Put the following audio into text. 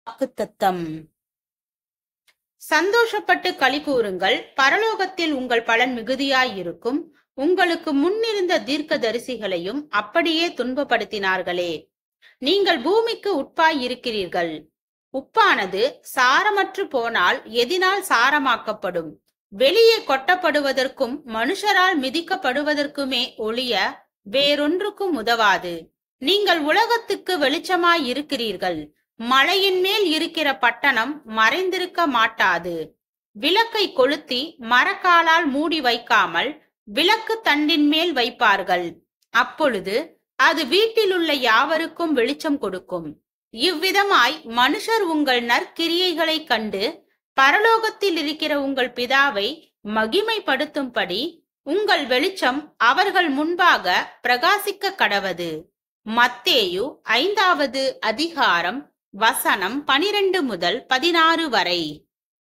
வாக்குத்தத்தம். சந்தோஷப்பட்டு களி கூறுங்கள், பரலோகத்தில் உங்கள் பலன் மிகுதியாயிருக்கும். உங்களுக்கு முன்னிருந்த தீர்க்கதரிசிகளையும் அப்படியே துன்பப்படுத்தினார்களே. நீங்கள் பூமிக்கு உப்பாய் இருக்கிறீர்கள். உப்பானது சாரமற்று போனால் எதினால் சாரமாக்கப்படும்? வெளியே கொட்டப்படுவதற்கும் மனுஷரால் மிதிக்கப்படுவதற்குமே ஒழிய வேறொன்றுக்கும் உதவாது. நீங்கள் உலகத்துக்கு வெளிச்சமாய் இருக்கிறீர்கள். மலையின் மேல் இருக்கிற பட்டணம் மறைந்திருக்க மாட்டாது. விளக்கை கொளுத்தி மரக்காலால் மூடி வைக்காமல் விளக்கு தண்டின் மேல் வைப்பார்கள். அப்பொழுது அது வீட்டிலுள்ள யாவருக்கும் வெளிச்சம் கொடுக்கும். இவ்விதமாய் மனுஷர் உங்கள் நற்கிரியைகளை கண்டு பரலோகத்தில் இருக்கிற உங்கள் பிதாவை மகிமைப்படுத்தும்படி உங்கள் வெளிச்சம் அவர்கள் முன்பாக பிரகாசிக்க கடவது. மத்தேயு 5வது அதிகாரம் வசனம் 12 முதல் 16 வரை.